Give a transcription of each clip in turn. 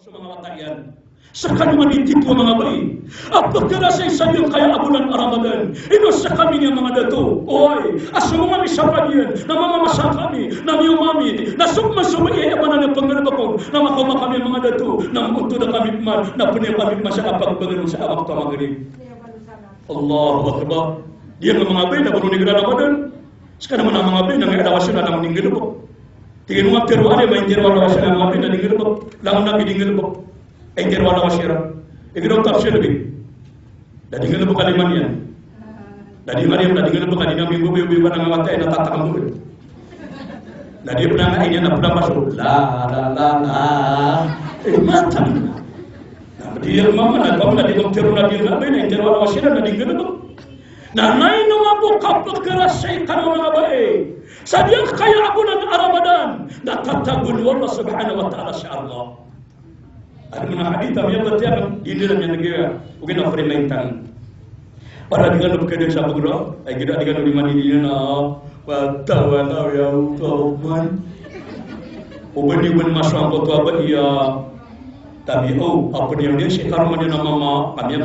mga watayan. Sa kanyang ditipo mga bayi, at pagkarasay sa iyo kaya abulan Ramadan, ino sa kami niya mga dato, oy, asong kami sa panyan, na mamamasa kami, na miyumami, na sukma-suma iyaman na panggalabakon, na makama kami mga dato, na muto na kami man, na punya kami masyapag bangalong sa awak tamagrib. Allahu Akbar. Dia ng mga bayi na baru negara Ramadan, sekarang naman ang mga bayi na may adawasyon na naman ninggil po. Tingin mo nga pero ano, may hindi rin adawasyon na mga bayi na ninggil po, langon na biningil po. Engger wala wasira. Engger tafsir bi. Dadi ngel bu kaliman yan. Dadi Maryam dadi ngel bu kadina minggu bi ba nga watay na tatakam mo. Dadi puna nga inya na puna masuk. La. Matan. Na dia mama na kamu dadi dokter na dia na bena engger wala wasira dadi ngel bu. Na nay no mabu kapag keras syaitan mga bae. Sadyang kaya ako ng Ramadan. Natatagun Allah subhanahu wa ta'ala sa Allah. Ada mana hadis yang bertiap di dalamnya negara, mungkin apa permainan. Pada dengan bekerja sama guru, kita dengan lima di na, watawa ya Tuhan. Ubani ubani masuk apa tu apa dia, tapi apa yang dia sekarang mana nama kami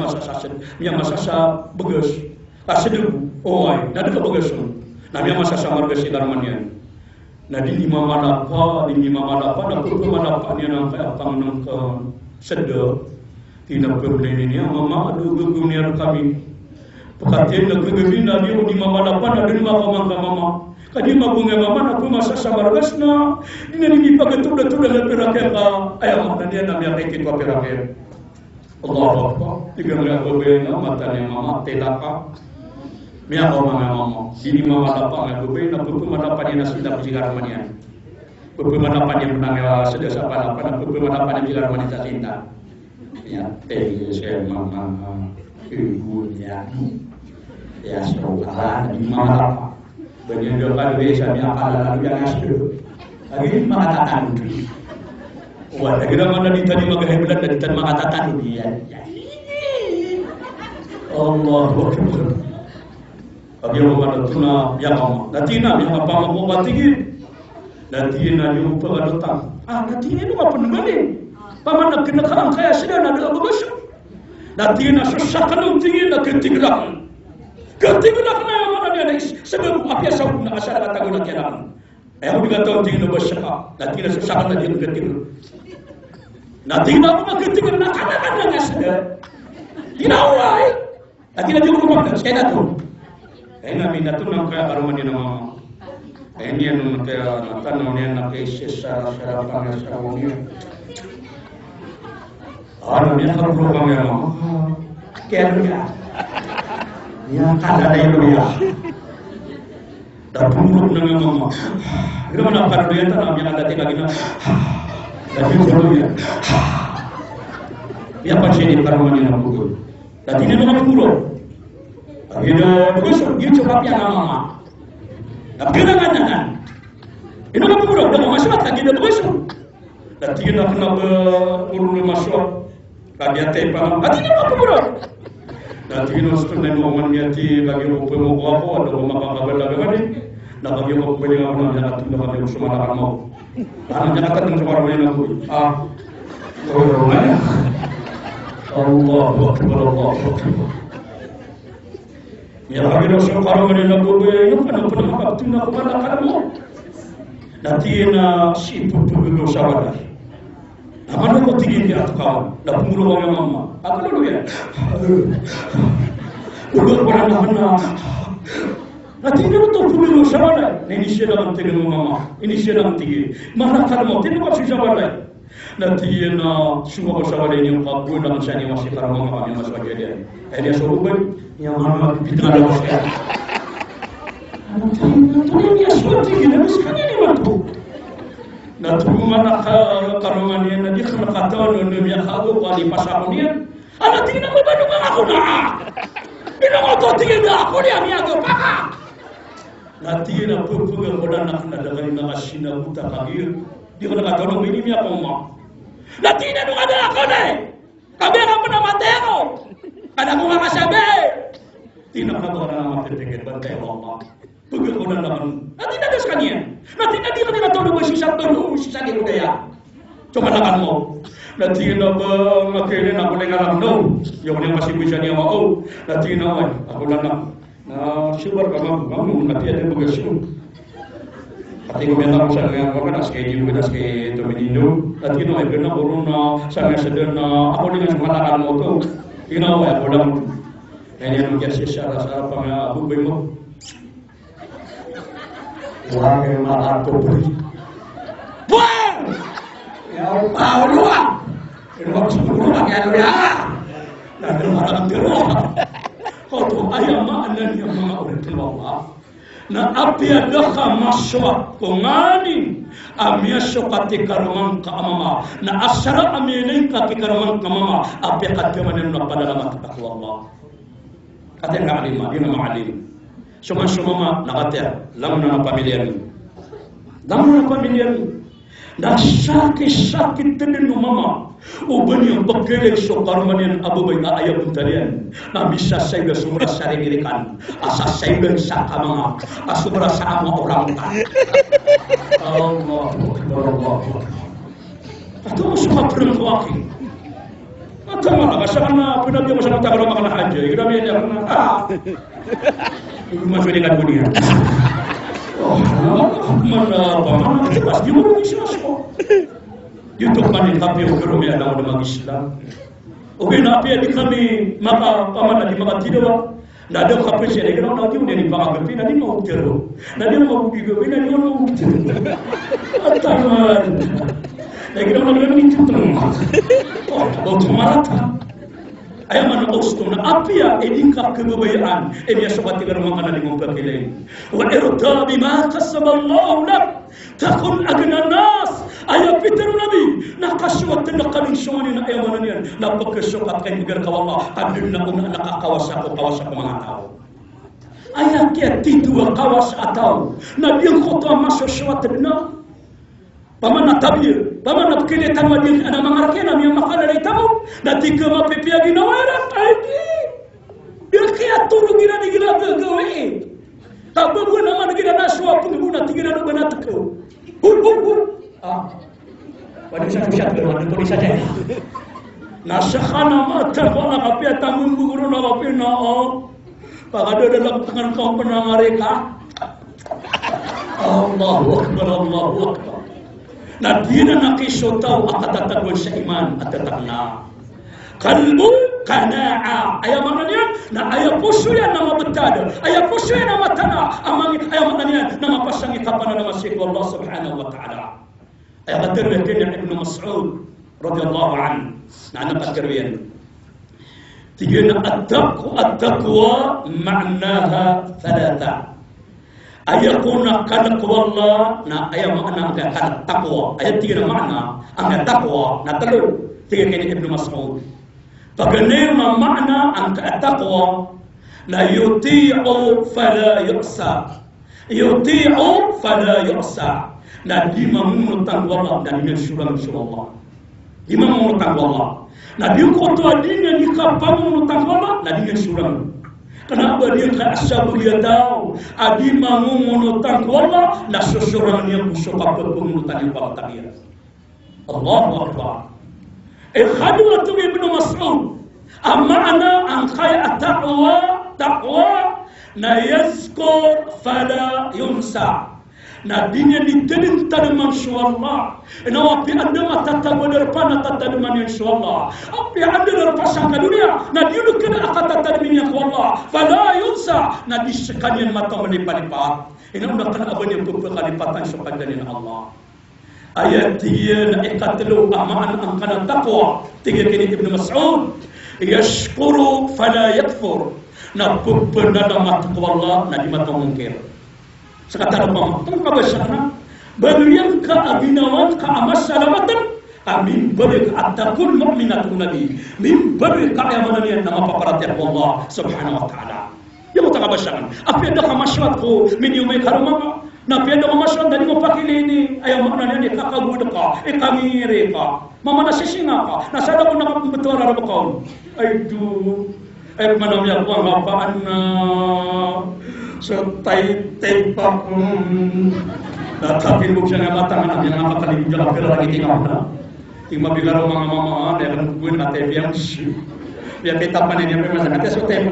yang masa sa bagus, asyik ay, nada ke bagus, kami masa sa marga sekarang mana. Nah di mana apa, nak perlu mana apa ni nak apa nak sedar, tidak perlu ini mama aduh gugumian kami. Pekatin nak gugumin lagi di mana apa nak di mana mama. Kadi mabunga mama nak masa sama rasna. Ini ni pagetu dah dengan perakan ayam dan dia nak yang ikut perakan. Allahu Akbar. Tiga melihat berbeza matanya mama telaka. Mia mama sini mama dapat aku beri nak pemadapan yang nasi dapat jigar manian pemadapan yang menang sedasa pada pemadapan yang jigar wanita cinta ya saya mama ibunya ya sekolah di mama banyak doa biasa ni apa lalu yang asal lagi mengatakan wah kira mana ditanya magahebat dan ditanya mengatakan dia Allahu Akbar. Bagaimana mana tuna yang mama, nanti nak yang apa mau batigin, nanti nak yang apa datang, nanti ini apa nembali, paman nak kena kerang kaya sudah nak ada bagus, nanti nak susah kalau tinggi nak ketinggalan yang mana dia ada sebab apa yang saya nak asal kata guna kerang, yang juga tahu tinggi nak bersyaka, nanti nak susah kalau dia ketinggalan, nanti nak ketinggalan nak kan yang sudah, tidak awal, nanti nak juga bukan saya dah tahu. Ena minta tu nak kaya arumani nama. Ini yang kaya nata namanya nak isis sara panggil sarawangnya. Arumnya kalau program yang mama. Kerja. Ya kada ada yang dia. Dah punggung dengan mama. Gimana pada dia tak namanya ada tiga gina. Tapi kalau dia. Dia pasti di arumani nama pukul. Dan ini nama pukul. Ina bagus, dia coba pian mama. Tapi kadang-kadang, ina apa pula? Dah masuk lagi dah bagus. Dan dia nak kena berurut masuk. Dia tepa. Tapi apa pula? Dan dia nak sebenarnya orang niati bagi rupa mau apa ada rumah kabar lagi ni. Nak bagi rupa punya orang yang nak tunda bagi semua nak mau. Anak jangan kata dengan orang lain aku. Allahu Akbar, Allahu Akbar. Ya kami dosa kalau mereka berbuat yang pada waktu nak kepada kamu. Nanti na si putu dosa pada. Nama nak tinggi dia kawan. Dah pungulu orang mama. Apa dulu ya? Udah pernah mana? Nanti dia tu pungulu dosa pada. Ini siapa dalam tinggi mama. Ini siapa dalam tinggi. Mana kamu? Tidak apa susah pada. Nanti na semua dosa pada ini empat puluh dalam sini masih karam mama yang masuk dia. Dia suruh yang mana kita ada masalah. Nanti dia seperti ini, sekarang ini waktu. Nanti mana karuman yang nanti kena kata orang yang kagum kali pasal ni. Anak tinggal berbanding dengan aku nak. Ini mau tinggal aku ni ami aku pakak. Nanti nak pukul orang nak dengan nama Sina buta kagir. Dia kena kata orang ini mi apa mak. Nanti ini tu ada aku ni. Kami akan pernah mati aku. Ada aku nak sabe. Tidak nak orang nama terdengar bantai Allah. Pergi orang nama. Nanti ada sekalian. Nanti dia tahu dua sisa dulu sisa di budaya. Coba nak mau. Nanti na ba makilin ako lang alam no. Yung masih bisa niya mau. Nanti na ako lang na syukur kamu nanti ada begitu. Ati ko meta ko sa nga ko na schedule ko na ske to menino. Nanti no ay na corona sa nga sedena ako din ang matakan mo to. Ginawa ko lang. Kaya nung kasi siya sa pang-abubay mo. Wala kayong makatupay. Buwan! Yaw, pauluan! Inuwa ko sa puluan, kaya nula! Nadala ang tiruwa. Koto ayamaan yung mga ulit-tilawa. Na apiada ka maswa kungani amia syukati karumang kaamama na asara aminin kaki karumang kamama apiakat kamanin na padalamat takwa Allah. Kata nga alima, yun ang maalim. Suma-sumama nakater, lang na pamilya niyo. Lang na pamilya niyo. Nasakit-sakit din ng mama. Uban yung pagkilig so karumanin abubay na ayaw talian. Na bisa sa iba sumra sa ringirikan. Asa sa iba sa kamanga. Asumra sa mga orang. Allah. Ito mo sumaprin ko aking. At mga kasama na pinagyan mo sa nagtagaro mga nakadya. Grabe yan ako na. Maswedikan ko niya. Mana jelas di mana Islam. YouTube kan tapi orang yang ada dalam Islam. Oke, napi di kami maka paman di maka tidak. Nada ada kape saya kira nak dia ni bangga tapi nanti mau terus. Nanti mau juga nanti mau terus. Ataman. Lagi kita nak ni terus. Oh, otomatis. Ayah mana ustaz na apia edika kebabayaan dia sobat tiga rumah kana di ngumpul kelain wa irda bima kasaballahu lak takun agna nas ayah fitur nabi na kaswat na kaming sumani na ayah mana niyan na pagkasokat kay bigar ka Allah kadun na una nakakawasa ko mga tao ayah kaya titua kawas atau nabi ang khutwa masoswat na Paman tabir, paman kini tanwa din ana mangarakena mi makala na itamu, dati ke mapipia ginawara tadi. Dia kaya turu gina di gina gawe. Tabu guna mana gina naswa pun guna tigina do gana teko. Hul. Wadi sa tushat ke mana ko saja. Nasakhana mata ko na kapia tamun guru na kapina pagado dalam tangan kau pernah mereka. Allahu akbar. Na di na nakisutaw akatatagol sa iman at tatakna. Kalbo kana'a. Ayaw mga niyan na ayaw puso yan na mabatado. Ayaw puso yan na matana. Ayaw mga niyan na mapasangit pa na namasik Allah subhanahu wa ta'ala. Ayaw katirwikin yan Ibn Mas'ud radiyallahu anhu na anak katirwiyan. Tigyan na at-taqwa ma'naha thalatha. Ayakuna kadakwa Allah na ayam makna ang kadakwa. Ayat tiga na makna ang kadakwa na talo. Tiga kini Ibn Mas'ud. Pagganir na makna ang kadakwa na yuti'u fala yu'sa. Yuti'u fala yu'sa. Na di mamunutang Allah na di mensyurang Allah. Di mamunutang Allah. Na di kutuwa di nga di kapamunutang Allah na di mensyurang. Kenapa dia tak asal dia tahu? Adi mengunutang Allah, nak seseorang yang bersuka pengunutan yang bawa dia. Allahu Akbar. Khadwa tu Ibn Mas'ud. Amana ang kaya taqwa na yazkur fala yunsa. Na dinya ditenin tanaman Allah. Na wapi anda matatawa depan tanaman Allah. Api anda lerpasan ke dunia. Na dia kena akan tanaman Allah. Fala yunsa. Na disekanian mata melipat-lipat. Ini anda kena abang berkalipatan sepanjang Allah. Ayat dia na ikatlu amaan ang kana taqwa. Tiga kini Ibn Mas'ud. Yashkuru fala yakfur. Na bebenada mata Allah na di mata mungkir. Sekatan Allah, tengkap bersana. Beliau ke abinawan ke amas salamatan. Amin beri ke atakul mu'minatun nabi. Min beri ke ayamanan nama paparatian Allah subhanahu wa ta'ala. Ya mau tengkap bersana. Apa yang dah masyarakat ko minumai karumah. Na pia dah masyarakat dari mapakili ini. Ayamanan ini kakagud ka. Kamiri ka. Mama nasisinga ka. Nasada mo na betul arab kau. Aduh. Manamnya ko ngapaan na. Sertai tempat tapi bukan yang matang anak yang apa kali jalan ke lagi tinggal Tinggal bicara mama dia kan gue nak yang dia tetap mana dia memang sangat sesuatu yang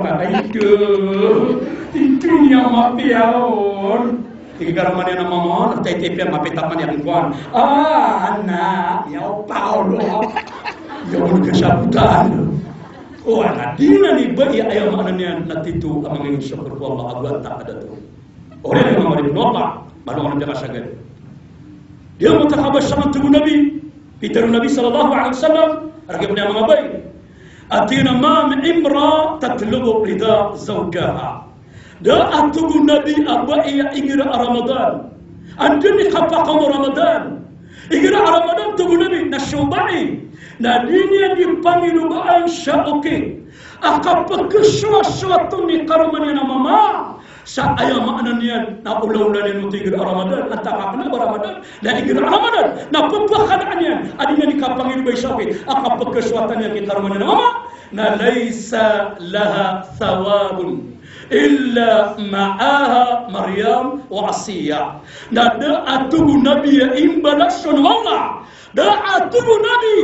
itu yang mapiaon. Tinggal mana nama mama tetap yang mapiaman yang kuan. Anak ya Paulo ya udah kesabutan. Oh anak dina ni bagi ayam anaknya nanti tu amang ingin syukur Allah agak tak ada tu. Orang yang mengalami nota baru orang jangan sagad. Dia mutakabas sama tubuh Nabi. Peter Nabi sallallahu alaihi wasallam argibna mengabai. Atina ma min imra tatlubu rida zawjaha. Da atubu Nabi abai igira Ramadan. Anduni khafaqam Ramadan. Igira Ramadan tubuh Nabi nasyubai. Na dinya dipanggil baan syauke. Akap kesuatu ni karuman nama mama. Sa ayam maknanya na ulah-ulah ni mutigir Ramadan antara kena Ramadan dan igir Ramadan na pembahanaannya adinya dikapangin bayi sapi apa kesuatannya kita Ramadan nama na laisa laha thawabun illa ma'aha Maryam wa Asiyah na da'atubu Nabi imbalasun wallah da'atubu Nabi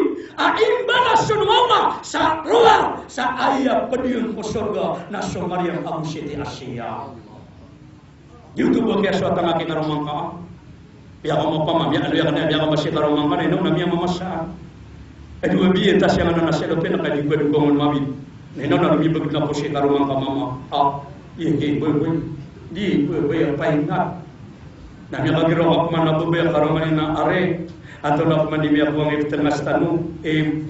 imbalasun wallah sa ruang sa ayat pediun ke surga nasu Maryam Abu Siti Asiyah. YouTube ke suatu ngakin aromang ka. Ya kamu pamam ya ada yang masih aromang ka ini namanya mamasa. Dua biye tas yang anak nasi lepas nak kaji gue dukungan mabi. Ini nak lebih begitu posisi aromang ka mama. Ah, iya boy. Di boy apa ingat. Namanya lagi rohak mana boy aromang ina are atau nak mandi biar buang itu tengah stanu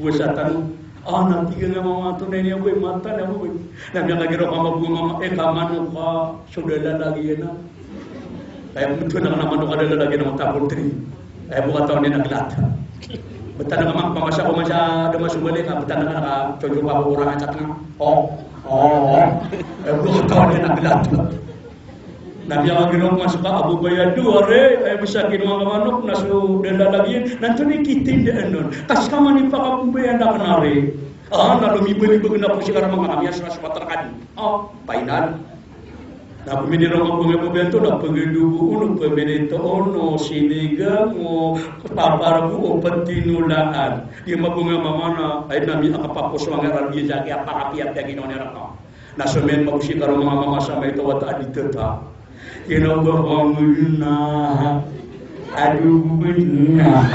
buat stanu. Ah nanti kena mama tu nenya boy mata dah boy. Namanya lagi rohak mama kamanu ka sudah lagi na. Saya betul nak nama ada lagi nama tak putri. Saya buat tahun ini nak gelata. Betul nak masa ada masuk balik betul nak cucu bawa orang acak nak. Oh. Buat tahun ini nak gelata. Nabi yang lagi nak masuk Abu Bayar dua bisa kini orang manuk nasu denda lagi. Nanti ni kita tidak enon. Kas kamu ni pakai Abu Bayar dah kenari. Lalu mibeli berguna posisi orang mengambil serasa terkadi. Painan. Na pemini orang pengebentuk nak pengedubu unu pembentuk ono siniga mo papar bu petinulaan dia mabunga mamana ay nami akapa poswangaran dia jaga apa apiat daging oneraka na semen mabusi karo mama sama itu wata aditeta kena bahanguna aduh benar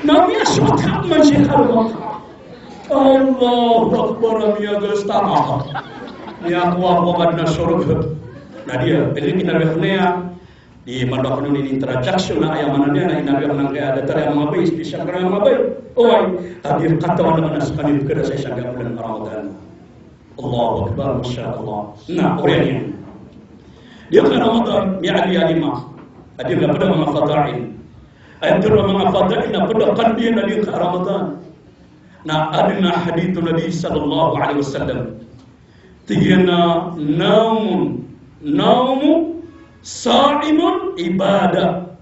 nami aswata masih Allah Akbar ya gastama ni aku kadna surga. Nah dia, jadi kita berkhnia di mandakun ini interaction na ayam mana dia na inabi ang kaya ada tari ang mabay, spesial karang mabay. Oy, hadir katawan naman sekali kada sa isang bulan Ramadan. Allahu Akbar, masyaallah. Nah, orangnya. Dia kan Ramadan, mi'ali alima. Hadir pada mga fadail. Ayat tura mga fadail na pada qalbi na di Ramadan. Na adna hadits Nabi sallallahu alaihi wasallam. Tigana naumu sa'imun ibadah.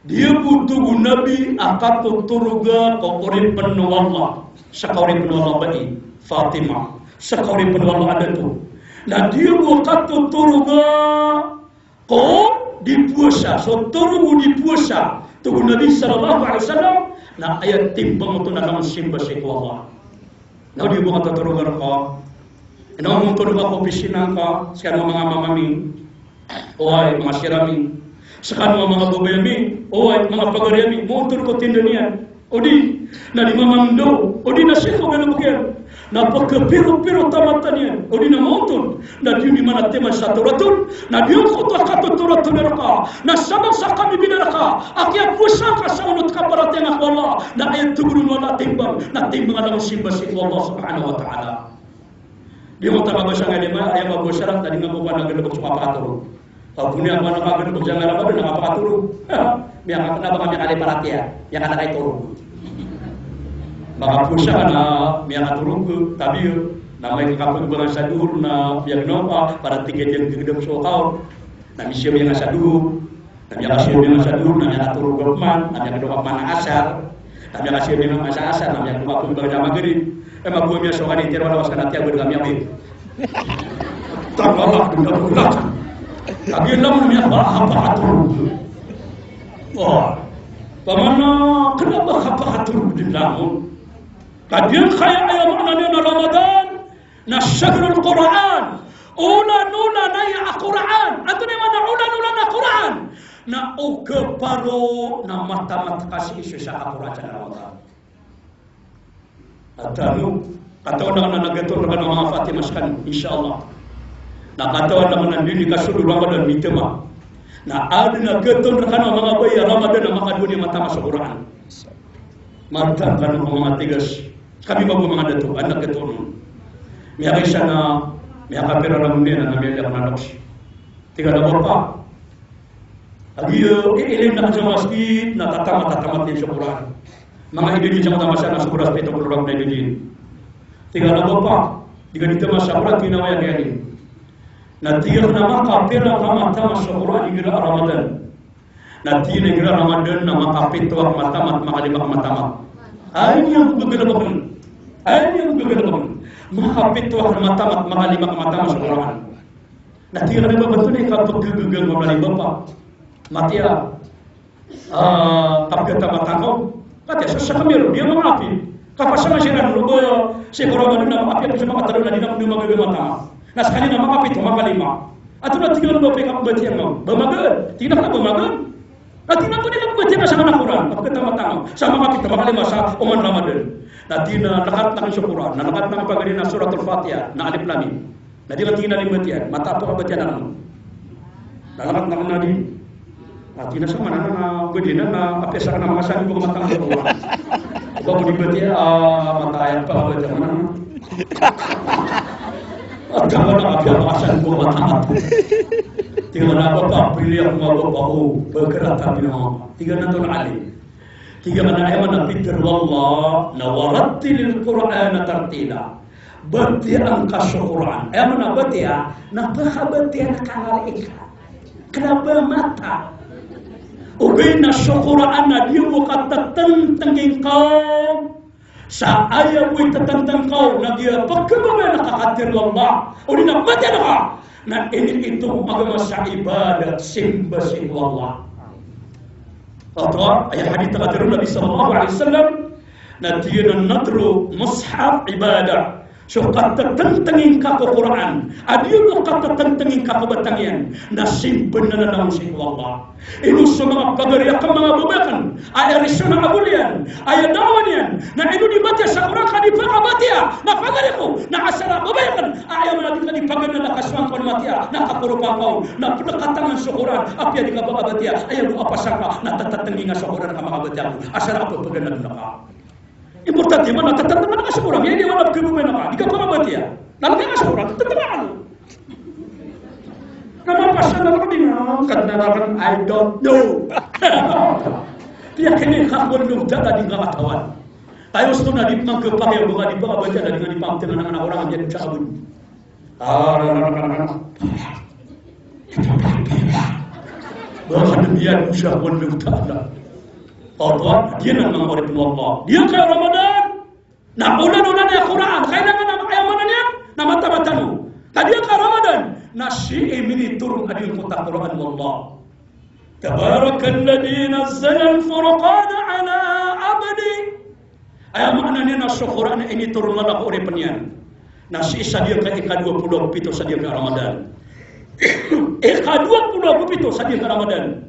Dia butuh Nabi akan turuga kokorin penuh Allah. Sekorin penuh Allah bagi Fatimah. Sekorin penuh Allah ada tu. Nah dia bukan turuga ko di puasa. So turugu di puasa. Tugu Nabi sallallahu alaihi wasallam. Nah ayat timbang itu nak simba seku Allah. Nah dia bukan turuga ko. Ina mungkin ko pisina ka sekarang mga mamami. Oy masirami. Sekarang mga babayami. Oy mga pagariami. Motor ko tindanian. Odi na di mamando. Odi na siya ko belabukian. Na pagkapiru-piru tamatanian. Odi na motor. Na di mana tema satu ratun. Na di ko to katuturatun ka. Na sabang sa kami binaraka. Akyat pusa ka sa unut ka para tengah Allah. Na ayat tugurun wala timbang. Na timbang ang simba si Allah subhanahu wa ta'ala. Dia mau tak bagus sangat lima, ayam bagus syarat tadi ngaku pada gedebuk cuma apa atur. Kalau punya apa nak gedebuk jangan apa dengan apa atur. Biar kenapa kami kali perhatian, yang ada itu turun. Maka pusat na biar turun ke tapi namanya kamu berasa dulu na biar kenapa pada tiga yang gedebuk sokau. Nabi siapa yang asal dulu, Nabi asal yang asal dulu, Nabi turun berman, Nabi kedua mana asal, Nabi asal yang asal, Nabi kedua pun berjamaah gerib. Emang gue biasa orang ini terlalu waskan hati aku dengan miami. Terlalu budak-budak. Tapi namun apa atur. Oh, pamana kenapa kapahatur dilamun kadian kaya ayam ananya na Ramadan na syahrul Quran una na ya Quran atau ni mana una na Quran na ukeparo na mata kasih isu sa Quran sa Ramadan atau katawa na nagaton na mga Fatimah kan insyaallah na katawa na manandini kasudu Ramadan mitema na ada na gaton na mga baya Ramadan na makaduni mata sa Quran mata kan mga tigas kami bago mga dato anak gaton miya kaysa na miya kapira lang din na miya na naksi tiga na pa agiyo ilim na sa masjid na tatamat din sa Quran mga ibigin sa mata na sa Quran pito kulurang na ibigin tiga na pa tiga dito sa Quran kinawaya kaya Natiya nama kapira nama tama sa Quran igira Ramadan. Natiya igira Ramadan nama kapito ak matamat makalibak matamat. Ay yang gagalaban. Makapito ak matamat makalibak matamat sa Quran. Natiya na ba betul ni kapag gagagal makalibak pa. Matiya kapagata matakaw. Kati sa kamero dia mengapi. Kapasama siya na lubo si Ramadan na maapi sa mga talon na dinam magagal matamat. Nah sekali nama kapit maka lima. Atau nanti kalau bapak kamu baca yang mau, bamagan, tidak nak bamagan. Nanti nak pun dia baca sama nak Quran, apa kata matang, sama kapit maka lima sah oman Ramadan. Nanti nak nak syukuran, nak pagari na suratul Fatihah, na alif lam mim. Nanti na lima tian, mata apa baca nak. Nak nadi. Nanti na sama na bedina na apa sah na masan ko matang Quran. Bapak dibaca mata ayat apa baca mana. Jangan nak biar masan ko matamat. Tinggal apa pilih yang mau bahu bergerak tapi nama. Tiga nantun alim. Tiga mana ayat mana fitur wallah nawarattil Quran tartila. Berti angka Quran. Ayat mana berti ya? Napa berti nak kanal ikan? Kenapa mata? Ubina Quran dia bukan tentang kau. Sa ayaw mo'y tatandang kau na dia pagkababa nakakatir Allah o di na mati ka na ini ito magama sa ibadat simba Allah. Atau ayat hadith taqadir Nabi sallallahu alaihi wasallam na dia na nadru mushaf ibadah so katatantangin ka ko Quran adiyo mo katatantangin ka ko batangyan na simba na nanaw si Allah. Inu sa mga pagariya ka mga bubakan ay arisyon na abulian ay dawan yan na inu dibatya sa Quran ka di pagabatya na pagariya ko na asara bubakan ayaw mo natin ka di pagana na kaswang kalmatya na kapurupa ko na pinakatangan sa Quran apya di ka pagabatya ayaw mo apasaka na tatatangin nga sa Quran ka magabatya ko asara apa pagana na ka. Importante mana tatatangin ka sa Quran yan yung alam kinumin na ka di ka pagabatya nalagay ka sa Quran tatatangin Nama pasal apa ni? Kadang-kadang I don't know. Dia kini kakak belum jaga di kawan. Tayo sto na di mangkepakai bukan di baca dan dengan dipam dengan anak orang yang cabut. Bahkan dia usah pun belum tahu. Allah dia nak mengorek Allah. Dia ke Ramadan. Nah ulan ya Quran. Kailangan nama ayam mananya nama tamatanu. Tadi ke Ramadan. Nasi ini turun adil kota Quran Allah. Tabarakalladzi nazzala al-furqana ala abdi. Ayat maknanya nasi Quran ini turun lagi oleh penyiar. Nasi sadia ke ika 27 sadia ke Ramadan. Ika 27 sadia ke Ramadan.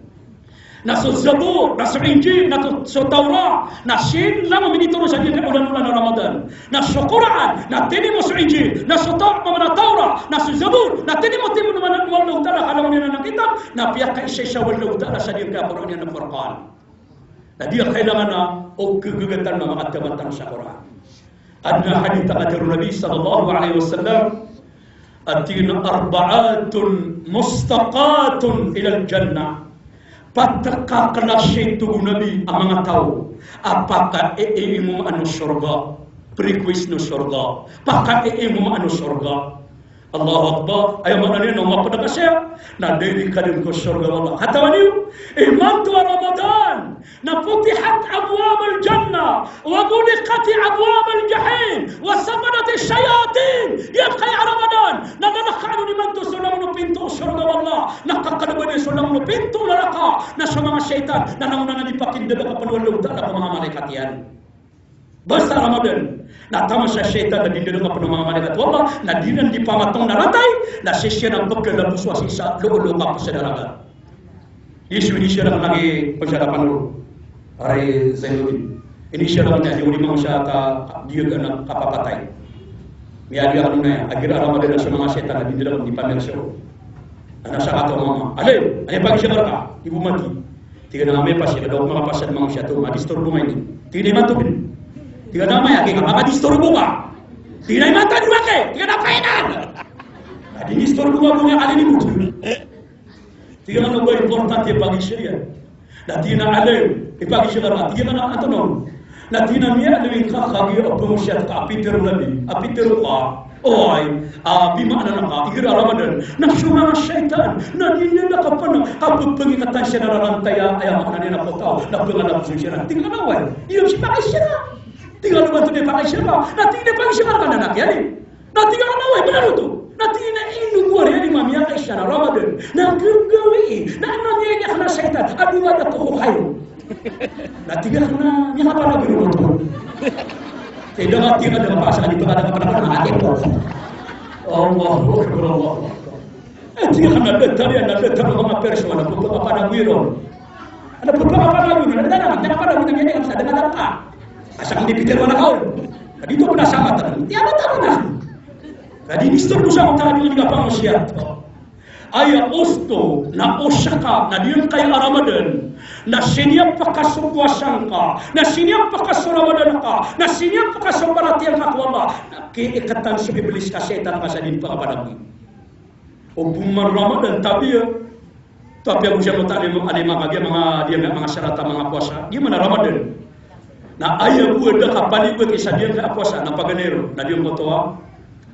Nasu Zabur, nasu Injil, nasu Taurat, nasin lama ini turun saja ke bulan-bulan Ramadan. Nasu Quran, natini nasu Injil, nasu Taurat, nasu Zabur, natini mutim mana wallahu taala kalau mana kitab, na pihak kaisha wallahu taala saja ke Quran yang Furqan. Nah dia kailangan o kegugatan mga katabatan sa Quran. Adna hadith taqadir Nabi sallallahu alaihi wasallam atina arba'atun mustaqatun ila al-jannah. Patka kelasya itu Nabi amang tahu apakah iimu anu surga prequis nu surga pakah iimu anu surga Allahu Akbar ayo manane no mapada kasya na dari kadin ko surga Allah hatawani iman tu Ramadan na futihat abwab al-jannah wa ghuliqat abwab al-jahim wa samadat asyayatin yabqa Ramadan na nakakanu ni man tu sulam no pintu surga Allah nakakadabani sulam no pintu pintu neraka na sa mga syaitan na nauna na dipakindala ka panuwalog na mga malaikat yan. Basta Ramadan, natama sa syaitan na dindala ka mga malaikat wala, na dinan di pamatong naratay, na sisya ng pagkalabuswa sa lolo ka po sa daraga. Isu ini siya lang lagi pasyarapan lo. Aray Zainuddin. Ini siya lang niya, yung limang siya dia na kapapatay. Miali ako na yan, agira Ramadan na sa mga syaitan na dindala ka di pamerso. Nasa ato mama, alay pag siya ka, ibu mati. Tiga na may pasya, daw mga pasya mga siya to, madisturbo nga ini. Tiga na matupin. Tiga na may aking makadisturbo ka. Tiga na mata di wake, tiga na kainan. Adi disturbo nga mga alin mo. Tiga na ba importante pag siya. Na tiga na alay, ipag siya ka, tiga na ato no. Na tiga na miya alay kakagi o pumusya ka, apitero ka. Oy, bima na naka, igira Ramadan, nagsuma ng syaitan, na ninila ka pa na, kapag pangikatan siya nararantaya, ayaw ka na nila po tao, na pangalap siya na, tingnan na wala, iyong si pakay siya na, tingnan naman ito na pakay siya na, na tingnan na pakay siya na nanak yan eh, na tingnan na wala, benar ito, na tingnan na inuwar yan, mamaya kay siya na Ramadan, na gagawi, na nangyayak na syaitan, abiwat at kukayo, na tingnan na, niya ka pala gano'n ito. Tidak mati ada pasangan itu ada pada hati ko. Allahu Akbar Allah. Tidak ada tadi ada mga persona puto pada wiro. Ada puto pada wiro, ada pada wiro yang ada dengan apa? Asal dipikir wala kau. Tadi itu pernah sama tadi. Tiada tahu dah. Tadi disturbo sa tadi juga manusia. Aya usto na osaka na diyan kay Ramadan na sinyap pakasubwasan ka na sinyap pakasurawadan ka na sinyap pakasubaratian ka wala kiikatan sa iblis ka setan ka sa din pagpadagi o bumar Ramadan tapi ako siya mo tali mo ani mga syarata mga puasa di mana Ramadan na aya buda ka palibot isa diyan ka puasa na paganero na diyan ko to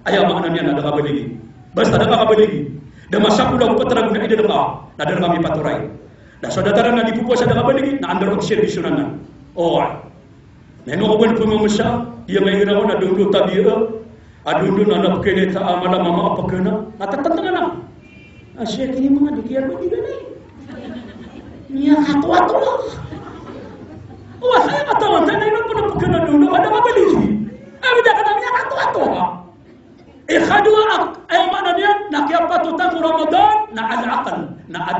aya mga niya na kabaligi basta ada kabaligi. Dan masa pulau peterang na ide ka, na dar kami paturay. Na saudara na dipupuasa da kabaligi, na under option di sunana. Oh. Neno ko ben pumumsa, dia may ginawa na dundu tabiya, adundu na napkene ta amala mama apakena, natatantanga na. Asya kini mga dikiyan mo di ba niya katwa-twa. Oh, saya katawa, tanay na po napakena dundu, ada kabaligi. Abi da kana niya katwa-twa. Ikhadwa ay mana dia nak apa tutang Ramadan na ada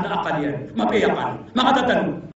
akal yan mapiyakan makatatan